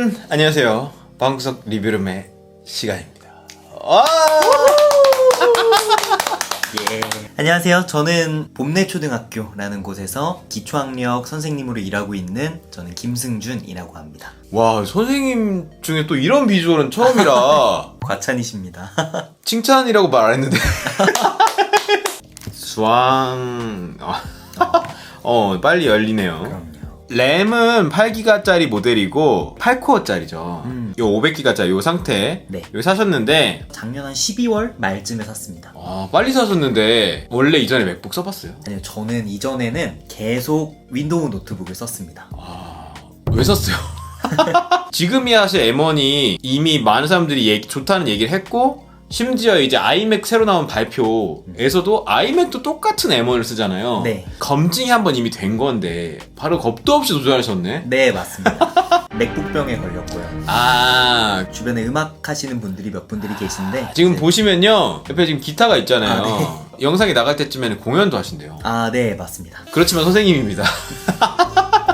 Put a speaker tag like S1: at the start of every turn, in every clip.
S1: 여러분 안녕하세요. 방구석 리뷰룸의 시간입니다.
S2: 예. 안녕하세요. 저는 봄내초등학교라는 곳에서 기초학력 선생님으로 일하고 있는 저는 김승준이라고 합니다.
S1: 와, 선생님 중에 또 이런 비주얼은 처음이라
S2: 과찬이십니다.
S1: 칭찬이라고 말 안 했는데 수왕 빨리 열리네요.
S2: 그럼요.
S1: 램은 8기가짜리 모델이고 8코어짜리죠. 요 500기가짜리 요 상태.
S2: 네.
S1: 요 사셨는데
S2: 작년 한 12월 말쯤에 샀습니다.
S1: 빨리 사셨는데 원래 이전에 맥북 써봤어요?
S2: 아니요, 저는 이전에는 계속 윈도우 노트북을 썼습니다.
S1: 왜 썼어요? 지금이야 사실 M1이 이미 많은 사람들이 좋다는 얘기를 했고, 심지어 이제 아이맥 새로 나온 발표에서도 아이맥도 똑같은 M1을 쓰잖아요.
S2: 네.
S1: 검증이 한번 이미 된 건데 바로 겁도 없이 도전하셨네.
S2: 네, 맞습니다. 맥북병에 걸렸고요. 주변에 음악 하시는 분들이 몇 분들이 계신데
S1: 지금 보시면요, 옆에 지금 기타가 있잖아요. 영상이 나갈 때쯤에는 공연도 하신대요.
S2: 네, 맞습니다.
S1: 그렇지만 선생님입니다.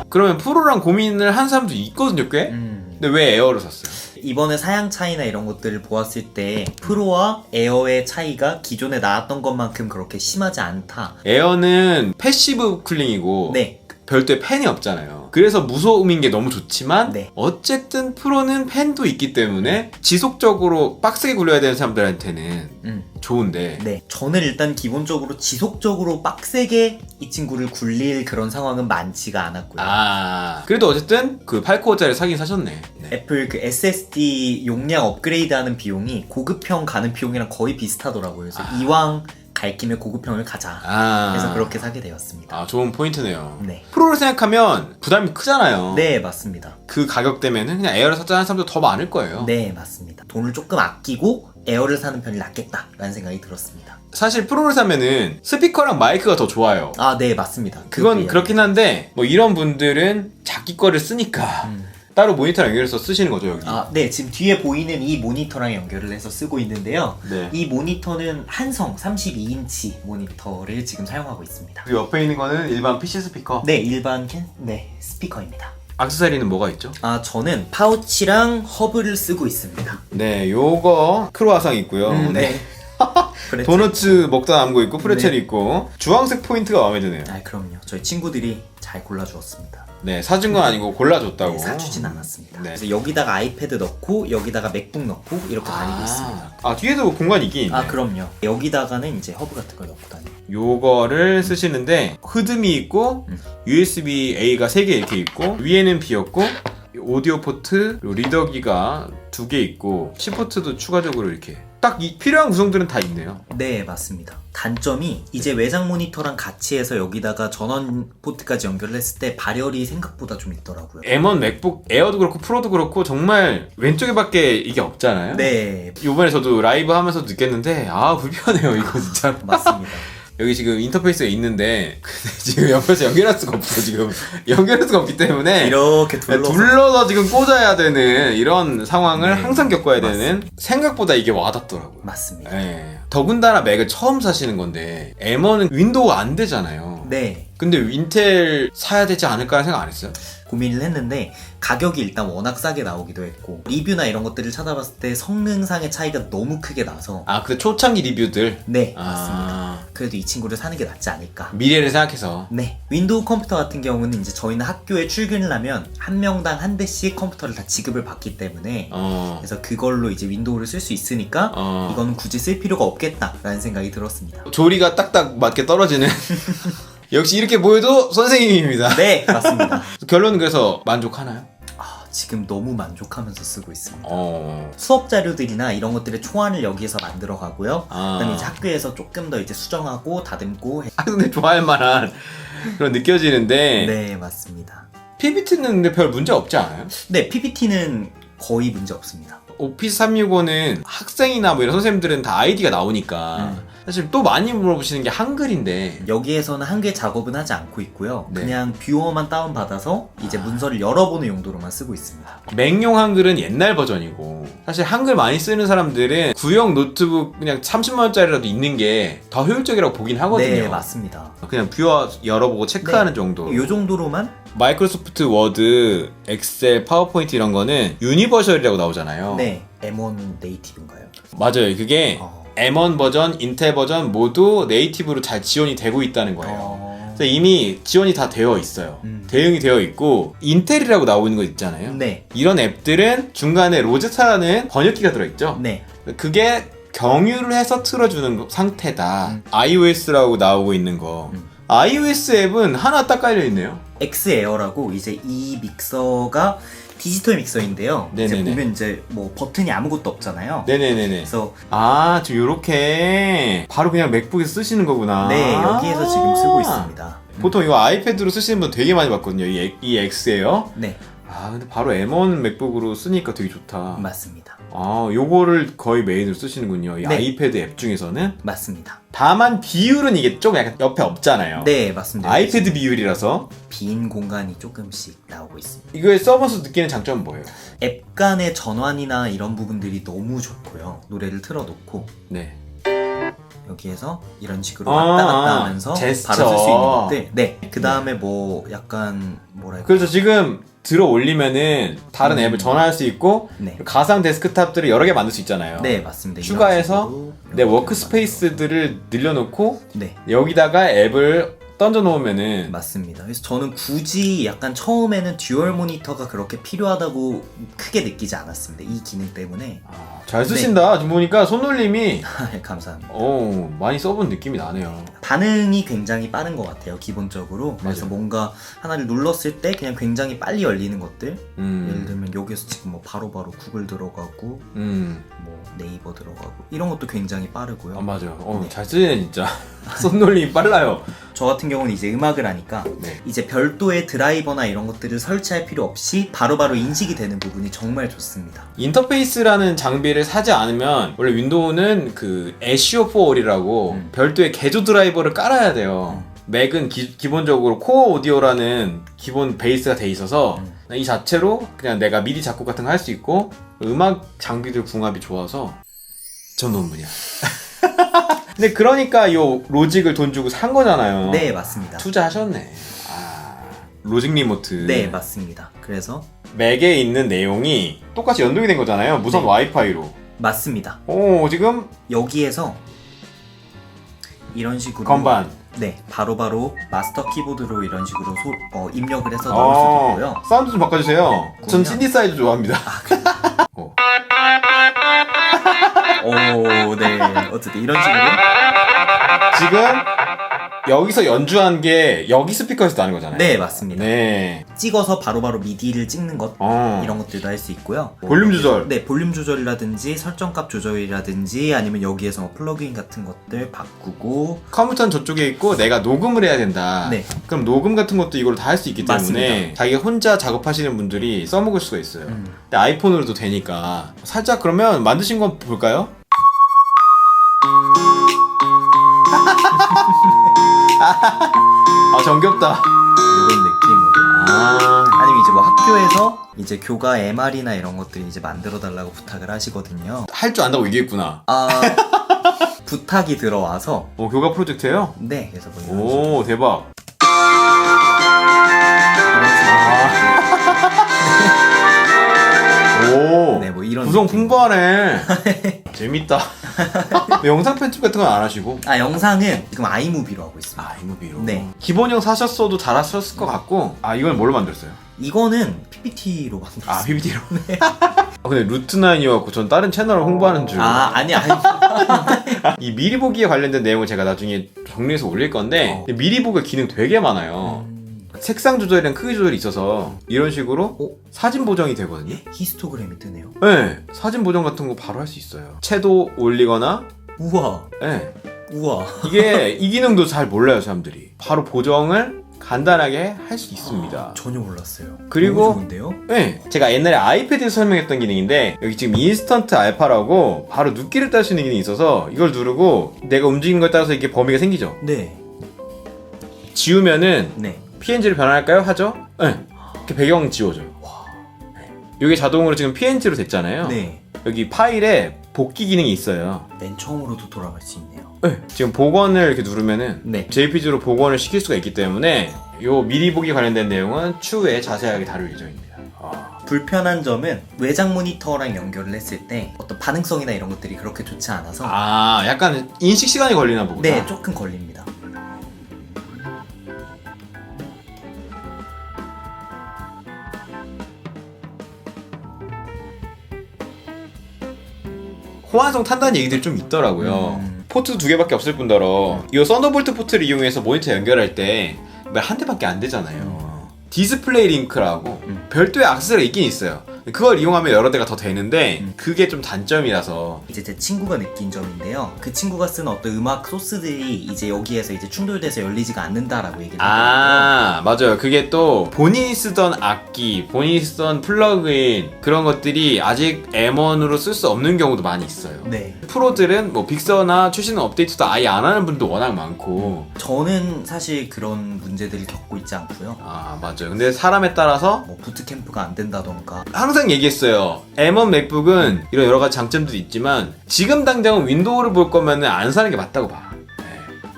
S1: 그러면 프로랑 고민을 한 사람도 있거든요, 꽤? 근데 왜 에어를 샀어요?
S2: 이번에 사양 차이나 이런 것들을 보았을 때 프로와 에어의 차이가 기존에 나왔던 것만큼 그렇게 심하지 않다.
S1: 에어는 패시브 쿨링이고
S2: 네.
S1: 별도의 팬이 없잖아요. 그래서 무소음인 게 너무 좋지만
S2: 네.
S1: 어쨌든 프로는 팬도 있기 때문에 지속적으로 빡세게 굴려야 되는 사람들한테는 좋은데.
S2: 네, 저는 일단 기본적으로 지속적으로 빡세게 이 친구를 굴릴 그런 상황은 많지가 않았고요.
S1: 그래도 어쨌든 그 8코어짜리 사긴 사셨네. 네.
S2: 애플 그 SSD 용량 업그레이드하는 비용이 고급형 가는 비용이랑 거의 비슷하더라고요. 그래서 이왕 갈 김에 고급형을 가자. 그래서 그렇게 사게 되었습니다.
S1: 좋은 포인트네요.
S2: 네.
S1: 프로를 생각하면 부담이 크잖아요.
S2: 네, 맞습니다.
S1: 그 가격대면은 그냥 에어를 샀자는 사람도 더 많을 거예요.
S2: 네, 맞습니다. 돈을 조금 아끼고 에어를 사는 편이 낫겠다라는 생각이 들었습니다.
S1: 사실 프로를 사면은 스피커랑 마이크가 더 좋아요.
S2: 네, 맞습니다.
S1: 그건 그렇긴 한데 뭐 이런 분들은 자기 거를 쓰니까 따로 모니터랑 연결해서 쓰시는 거죠, 여기?
S2: 네, 지금 뒤에 보이는 이 모니터랑 연결을 해서 쓰고 있는데요.
S1: 네.
S2: 이 모니터는 한성 32인치 모니터를 지금 사용하고 있습니다.
S1: 그 옆에 있는 거는 일반 PC 스피커?
S2: 네, 일반 스피커입니다.
S1: 액세서리는 뭐가 있죠?
S2: 저는 파우치랑 허브를 쓰고 있습니다.
S1: 네, 요거 크로아상 있고요.
S2: 네.
S1: 도너츠 먹다 남고 있고 프레첼 있고 주황색 포인트가 마음에 드네요.
S2: 그럼요. 저희 친구들이 잘 골라주었습니다.
S1: 네, 사준 건 아니고 골라줬다고.
S2: 네, 사주진 않았습니다.
S1: 네.
S2: 그래서 여기다가 아이패드 넣고 여기다가 맥북 넣고 이렇게 다니고 있습니다.
S1: 뒤에도 공간이 있긴 있네.
S2: 그럼요. 여기다가는 이제 허브 같은 걸 넣고 다니고.
S1: 요거를 쓰시는데 흐름이 있고 USB-A가 3개 이렇게 있고 위에는 비었고 오디오 포트, 리더기가 2개 있고 C포트도 추가적으로 이렇게 딱 필요한 구성들은 다 있네요.
S2: 네, 맞습니다. 단점이 이제 외장 모니터랑 같이 해서 여기다가 전원 포트까지 연결을 했을 때 발열이 생각보다 좀 있더라고요.
S1: M1 맥북 에어도 그렇고 프로도 그렇고 정말 왼쪽에밖에 이게 없잖아요.
S2: 네,
S1: 요번에 저도 라이브 하면서 느꼈는데 불편해요 이거 진짜.
S2: 맞습니다.
S1: 여기 지금 인터페이스가 있는데 근데 지금 옆에서 연결할 수가 없어. 지금 연결할 수가 없기 때문에
S2: 이렇게
S1: 둘러서 지금 꽂아야 되는 이런 상황을 항상 겪어야 되는. 생각보다 이게 와닿더라고요.
S2: 맞습니다.
S1: 네. 더군다나 맥을 처음 사시는 건데 M1은 윈도우가 안 되잖아요.
S2: 네,
S1: 근데 인텔 사야 되지 않을까 생각 안 했어요?
S2: 고민을 했는데 가격이 일단 워낙 싸게 나오기도 했고 리뷰나 이런 것들을 찾아봤을 때 성능상의 차이가 너무 크게 나서
S1: 근데 초창기 리뷰들.
S2: 네, 맞습니다. 그래도 이 친구를 사는 게 낫지 않을까.
S1: 미래를 생각해서.
S2: 네, 윈도우 컴퓨터 같은 경우는 이제 저희는 학교에 출근을 하면 한 명당 한 대씩 컴퓨터를 다 지급을 받기 때문에 그래서 그걸로 이제 윈도우를 쓸 수 있으니까 이건 굳이 쓸 필요가 없겠다라는 생각이 들었습니다.
S1: 조리가 딱딱 맞게 떨어지는. 역시 이렇게 보여도 선생님입니다.
S2: 네, 맞습니다.
S1: 결론은 그래서 만족하나요?
S2: 지금 너무 만족하면서 쓰고 있습니다. 수업 자료들이나 이런 것들의 초안을 여기에서 만들어 가고요. 그다음에 이제 학교에서 조금 더 이제 수정하고 다듬고.
S1: 근데 좋아할 만한 그런 느껴지는데.
S2: 네, 맞습니다.
S1: PPT는 근데 별 문제 없지 않아요?
S2: 네, PPT는 거의 문제 없습니다.
S1: 오피스 365는 학생이나 뭐 이런 선생님들은 다 아이디가 나오니까 사실 또 많이 물어보시는 게 한글인데
S2: 여기에서는 한글 작업은 하지 않고 있고요.
S1: 네.
S2: 그냥 뷰어만 다운받아서 이제 문서를 열어보는 용도로만 쓰고 있습니다.
S1: 맹용 한글은 옛날 버전이고 사실 한글 많이 쓰는 사람들은 구형 노트북 그냥 30만원짜리라도 있는 게 더 효율적이라고 보긴 하거든요.
S2: 네, 맞습니다.
S1: 그냥 뷰어 열어보고 체크하는
S2: 네.
S1: 정도.
S2: 요 정도로만
S1: 마이크로소프트 워드, 엑셀, 파워포인트 이런 거는 유니버셜이라고 나오잖아요.
S2: 네, M1 네이티브인가요?
S1: 맞아요. 그게 M1 버전, 인텔 버전 모두 네이티브로 잘 지원이 되고 있다는 거예요. 그래서 이미 지원이 다 되어 있어요. 대응이 되어 있고 인텔이라고 나오고 있는 거 있잖아요.
S2: 네.
S1: 이런 앱들은 중간에 로제타라는 번역기가 들어있죠.
S2: 네.
S1: 그게 경유를 해서 틀어주는 상태다. iOS라고 나오고 있는 거. iOS 앱은 하나 딱 깔려있네요.
S2: X에어라고 이제 이 믹서가 디지털 믹서인데요. 이제
S1: 네네네.
S2: 보면 이제 뭐 버튼이 아무것도 없잖아요.
S1: 네네네네.
S2: 그래서
S1: 아, 지금 요렇게 바로 그냥 맥북에서 쓰시는 거구나.
S2: 네, 여기에서 지금 쓰고 있습니다.
S1: 보통 이거 아이패드로 쓰시는 분 되게 많이 봤거든요. 이 X에요.
S2: 네,
S1: 아, 근데 바로 M1 맥북으로 쓰니까 되게 좋다.
S2: 맞습니다.
S1: 아, 요거를 거의 메인으로 쓰시는군요. 이
S2: 네.
S1: 아이패드 앱 중에서는.
S2: 맞습니다.
S1: 다만 비율은 이게 좀 약간 옆에 없잖아요.
S2: 네, 맞습니다.
S1: 아이패드 비율이라서.
S2: 빈 공간이 조금씩 나오고 있습니다.
S1: 이거에 써면서 느끼는 장점은 뭐예요?
S2: 앱 간의 전환이나 이런 부분들이 너무 좋고요. 노래를 틀어놓고
S1: 네.
S2: 여기에서 이런 식으로 왔다 갔다 하면서
S1: 제스처.
S2: 바로 쓸 수 있는 것들. 네. 그 다음에 뭐 약간 뭐랄까.
S1: 그래서 지금 들어 올리면은 다른 앱을 전환할 수 있고
S2: 네.
S1: 가상 데스크탑들을 여러 개 만들 수 있잖아요.
S2: 네, 맞습니다. 이런
S1: 추가해서
S2: 식으로
S1: 내
S2: 이렇게
S1: 워크스페이스들을 늘려놓고
S2: 네,
S1: 여기다가 앱을 던져 놓으면은
S2: 맞습니다. 그래서 저는 굳이 약간 처음에는 듀얼 모니터가 그렇게 필요하다고 크게 느끼지 않았습니다. 이 기능 때문에.
S1: 잘 쓰신다. 지금 보니까 손놀림이
S2: 감사합니다.
S1: 많이 써본 느낌이 나네요.
S2: 반응이 굉장히 빠른 것 같아요, 기본적으로. 그래서
S1: 맞아요.
S2: 뭔가 하나를 눌렀을 때 그냥 굉장히 빨리 열리는 것들. 예를
S1: 음,
S2: 들면 여기서 지금 뭐 바로바로 구글 들어가고 뭐 네이버 들어가고 이런 것도 굉장히 빠르고요.
S1: 맞아요.
S2: 네.
S1: 잘 쓰네 진짜. 손놀림이 빨라요.
S2: 저 같은 경우는 이제 음악을 하니까
S1: 네.
S2: 이제 별도의 드라이버나 이런 것들을 설치할 필요 없이 바로바로 인식이 되는 부분이 정말 좋습니다.
S1: 인터페이스라는 장비를 사지 않으면 원래 윈도우는 그 애쉬어 4all이라고 별도의 개조 드라이버를 깔아야 돼요. 맥은 기본적으로 코어 오디오라는 기본 베이스가 돼 있어서 이 자체로 그냥 내가 미디 작곡 같은 거 할 수 있고 음악 장비들 궁합이 좋아서 전문분이야. 근데 그러니까 요 로직을 돈 주고 산 거잖아요.
S2: 네, 맞습니다.
S1: 투자하셨네. 로직 리모트.
S2: 네, 맞습니다. 그래서
S1: 맥에 있는 내용이 똑같이 연동이 된 거잖아요. 무선
S2: 네.
S1: 와이파이로.
S2: 맞습니다.
S1: 지금
S2: 여기에서 이런 식으로
S1: 건반.
S2: 네, 바로바로 마스터 키보드로 이런 식으로 입력을 해서 넣을 수도 있고요.
S1: 사운드 좀 바꿔주세요. 전
S2: 그럼요.
S1: 신디사이드 좋아합니다.
S2: 오, 네. 어쨌든 이런 식으로
S1: 지금 여기서 연주한 게 여기 스피커에서 나는 거잖아요.
S2: 네, 맞습니다.
S1: 네.
S2: 찍어서 바로바로 미디를 찍는 것 이런 것들도 할 수 있고요.
S1: 볼륨 조절.
S2: 네, 볼륨 조절이라든지 설정값 조절이라든지 아니면 여기에서 뭐 플러그인 같은 것들 바꾸고
S1: 컴퓨터는 저쪽에 있고 내가 녹음을 해야 된다.
S2: 네.
S1: 그럼 녹음 같은 것도 이걸로 다 할 수 있기 때문에
S2: 맞습니다.
S1: 자기가 혼자 작업하시는 분들이 써먹을 수가 있어요. 근데 아이폰으로도 되니까 살짝 그러면 만드신 거 볼까요? 정겹다.
S2: 이런 느낌으로 아니면 이제 뭐 학교에서 이제 교과 MR이나 이런 것들 이제 만들어 달라고 부탁을 하시거든요.
S1: 할 줄 안다고 얘기했구나.
S2: 부탁이 들어와서
S1: 교과 프로젝트예요?
S2: 네, 그래서 뭐 이런 식으로
S1: 대박.
S2: 네, 뭐 이런
S1: 구성
S2: 느낌.
S1: 풍부하네. 재밌다. 영상 편집 같은 건 안 하시고?
S2: 영상은 지금 아이무비로 하고 있습니다.
S1: 이무비로.
S2: 네.
S1: 기본형 사셨어도 잘하셨을 것 같고. 이건 뭘로 만들었어요?
S2: 이거는 PPT로 만들었어요.
S1: PPT로. 네. 근데 루트9이었고 전 다른 채널을 홍보하는 줄.
S2: 아니.
S1: 이 미리 보기에 관련된 내용을 제가 나중에 정리해서 올릴 건데 미리 보기 기능 되게 많아요. 색상 조절이랑 크기 조절이 있어서 이런 식으로 사진 보정이 되거든요.
S2: 히스토그램이 뜨네요.
S1: 네, 사진 보정 같은 거 바로 할 수 있어요. 채도 올리거나.
S2: 우와.
S1: 네.
S2: 우와.
S1: 이게 이 기능도 잘 몰라요 사람들이. 바로 보정을 간단하게 할 수 있습니다.
S2: 전혀 몰랐어요.
S1: 그리고
S2: 너무 좋은데요?
S1: 네, 제가 옛날에 아이패드에서 설명했던 기능인데 여기 지금 인스턴트 알파라고 바로 눕기를 딸 수 있는 기능이 있어서 이걸 누르고 내가 움직이는 거에 따라서 이렇게 범위가 생기죠.
S2: 네.
S1: 지우면은
S2: 네.
S1: PNG를 변환할까요? 하죠? 네. 이렇게 배경 지워져요. 이게 자동으로 지금 PNG로 됐잖아요.
S2: 네.
S1: 여기 파일에 복귀 기능이 있어요.
S2: 맨 처음으로도 돌아갈 수 있네요.
S1: 네. 지금 복원을 이렇게 누르면은
S2: 네.
S1: JPG로 복원을 시킬 수가 있기 때문에 요 미리 보기 관련된 내용은 추후에 자세하게 다룰 예정입니다.
S2: 불편한 점은 외장 모니터랑 연결을 했을 때 어떤 반응성이나 이런 것들이 그렇게 좋지 않아서
S1: 약간 인식 시간이 걸리나 보구나.
S2: 네, 조금 걸립니다.
S1: 호환성 탄다는 얘기들이 좀 있더라고요. 포트 2개밖에 없을 뿐더러 이 썬더볼트 포트를 이용해서 모니터 연결할 때 한 대밖에 안 되잖아요. 디스플레이 링크라고 별도의 액세스가 있긴 있어요. 그걸 이용하면 여러 대가 더 되는데 그게 좀 단점이라서
S2: 이제 제 친구가 느낀 점인데요. 그 친구가 쓴 어떤 음악 소스들이 이제 여기에서 이제 충돌돼서 열리지가 않는다라고 얘기를 하더라고요.
S1: 맞아요. 그게 또 본인이 쓰던 악기, 본인이 쓰던 플러그인 그런 것들이 아직 M1으로 쓸 수 없는 경우도 많이 있어요.
S2: 네.
S1: 프로들은 뭐 빅서나 최신 업데이트도 아예 안 하는 분도 워낙 많고
S2: 저는 사실 그런 문제들을 겪고 있지 않고요.
S1: 맞아요. 근데 사람에 따라서
S2: 뭐 부트캠프가 안 된다던가
S1: 항상 얘기했어요. M1 맥북은 이런 여러 가지 장점들이 있지만 지금 당장은 윈도우를 볼 거면 안 사는 게 맞다고 봐.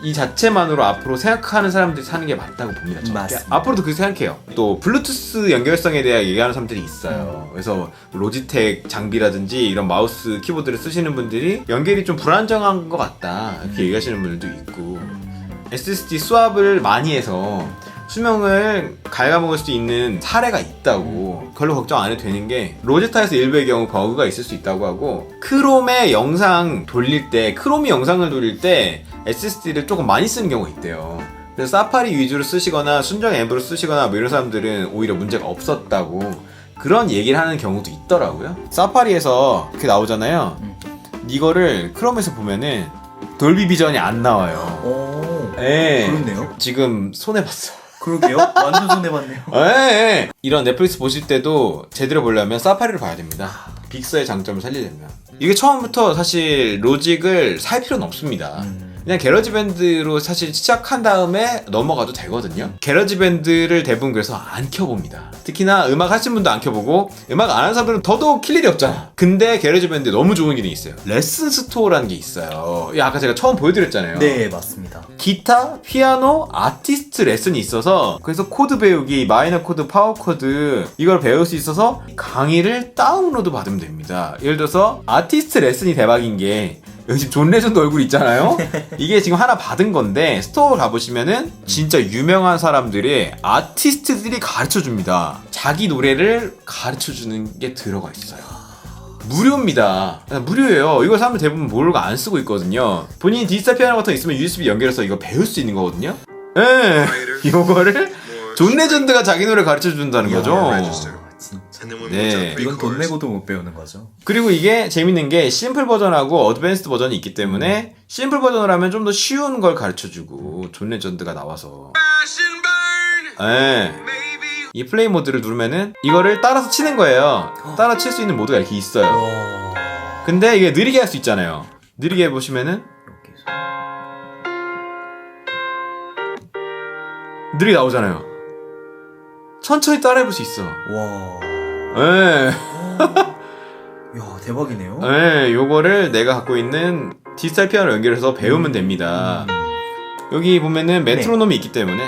S1: 이 자체만으로 앞으로 생각하는 사람들이 사는 게 맞다고 봅니다.
S2: 맞습니다.
S1: 앞으로도 그렇게 생각해요. 또 블루투스 연결성에 대해 얘기하는 사람들이 있어요. 그래서 로지텍 장비라든지 이런 마우스 키보드를 쓰시는 분들이 연결이 좀 불안정한 것 같다 이렇게 얘기하시는 분들도 있고 SSD 스왑을 많이 해서 수명을 갉아먹을 수 있는 사례가 있다고. 별로 걱정 안 해도 되는 게 로제타에서 일부의 경우 버그가 있을 수 있다고 하고 크롬에 영상 돌릴 때 크롬이 영상을 돌릴 때 SSD를 조금 많이 쓰는 경우가 있대요. 그래서 사파리 위주로 쓰시거나 순정 앱으로 쓰시거나 뭐 이런 사람들은 오히려 문제가 없었다고 그런 얘기를 하는 경우도 있더라고요. 사파리에서 이렇게 나오잖아요. 이거를 크롬에서 보면은 돌비 비전이 안 나와요.
S2: 오,
S1: 네.
S2: 그렇네요.
S1: 지금 손해봤어.
S2: 그러게요. 완전 손해봤네요.
S1: 예. 이런 넷플릭스 보실 때도 제대로 보려면 사파리를 봐야 됩니다. 빅서의 장점을 살리려면. 이게 처음부터 사실 로직을 살 필요는 없습니다. 그냥 게러지밴드로 사실 시작한 다음에 넘어가도 되거든요. 게러지밴드를 대부분 그래서 안 켜봅니다. 특히나 음악 하신 분도 안 켜보고 음악 안 하는 사람들은 더더욱 킬 일이 없잖아. 근데 게러지밴드에 너무 좋은 기능이 있어요. 레슨 스토어라는 게 있어요. 아까 제가 처음 보여드렸잖아요.
S2: 네, 맞습니다.
S1: 기타, 피아노, 아티스트 레슨이 있어서 그래서 코드 배우기, 마이너 코드, 파워 코드 이걸 배울 수 있어서 강의를 다운로드 받으면 됩니다. 예를 들어서 아티스트 레슨이 대박인 게 여기 지금 존 레전드 얼굴 있잖아요. 이게 지금 하나 받은 건데 스토어 가보시면은 진짜 유명한 사람들의 아티스트들이 가르쳐줍니다. 자기 노래를 가르쳐주는 게 들어가 있어요. 무료입니다. 무료예요. 이걸 사람들 대부분 모르고 안 쓰고 있거든요. 본인이 디지털 피아노 같은 거 있으면 USB 연결해서 이거 배울 수 있는 거거든요. 예. 이거를 존 레전드가 자기 노래 가르쳐 준다는 거죠.
S2: 진짜.
S1: 네.
S2: 이건 돈 내고도 못 배우는 거죠.
S1: 그리고 이게 재밌는 게 심플 버전하고 어드밴스드 버전이 있기 때문에 심플 버전을 하면 좀 더 쉬운 걸 가르쳐주고 존 레전드가 나와서 네. 이 플레이 모드를 누르면은 이거를 따라서 치는 거예요. 따라 칠 수 있는 모드가 이렇게 있어요. 근데 이게 느리게 할 수 있잖아요. 느리게 해보시면은 느리게 나오잖아요. 천천히 따라해볼 수 있어.
S2: 와.
S1: 예.
S2: 야, 대박이네요.
S1: 예, 요거를 내가 갖고 있는 디지털 피아노 연결해서 배우면 됩니다. 여기 보면은 메트로놈이 있기 때문에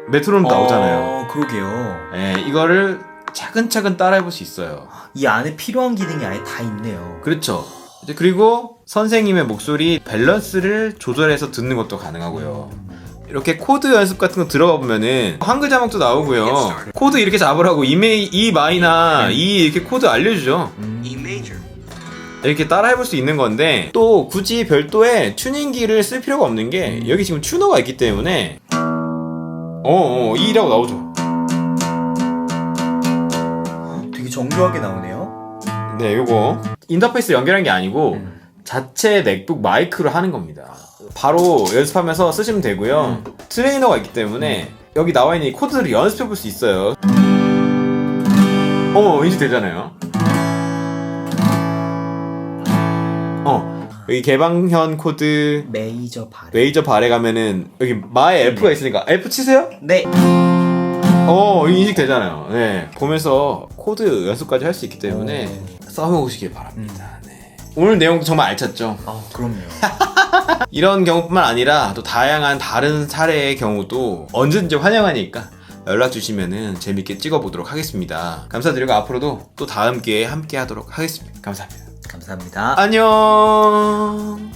S1: 메트로놈 나오잖아요.
S2: 그러게요.
S1: 예, 이거를 차근차근 따라해볼 수 있어요.
S2: 이 안에 필요한 기능이 아예 다 있네요.
S1: 그렇죠. 이제 그리고 선생님의 목소리 밸런스를 조절해서 듣는 것도 가능하고요. 이렇게 코드 연습 같은 거 들어가 보면은 한글 자막도 나오고요. 코드 이렇게 잡으라고 E 마이나 E 이렇게 코드 알려주죠. 이렇게 따라해볼 수 있는 건데 또 굳이 별도의 튜닝기를 쓸 필요가 없는 게 여기 지금 튜너가 있기 때문에 E라고 나오죠.
S2: 되게 정교하게 나오네요.
S1: 네, 요거 인터페이스 연결한 게 아니고 자체 맥북 마이크로 하는 겁니다. 바로 연습하면서 쓰시면 되고요. 트레이너가 있기 때문에 여기 나와 있는 이 코드를 연습해 볼 수 있어요. 인식되잖아요. 여기 개방현 코드
S2: 메이저 바레.
S1: 메이저 바레 가면은 여기 마의 F가 있으니까 F 치세요?
S2: 네.
S1: 인식되잖아요. 네. 보면서 코드 연습까지 할 수 있기 때문에 써보시길 바랍니다. 네. 오늘 내용도 정말 알찼죠?
S2: 그럼요.
S1: 이런 경우뿐만 아니라 또 다양한 다른 사례의 경우도 언제든지 환영하니까 연락 주시면은 재밌게 찍어보도록 하겠습니다. 감사드리고 앞으로도 또 다음 기회에 함께 하도록 하겠습니다. 감사합니다.
S2: 감사합니다.
S1: 안녕.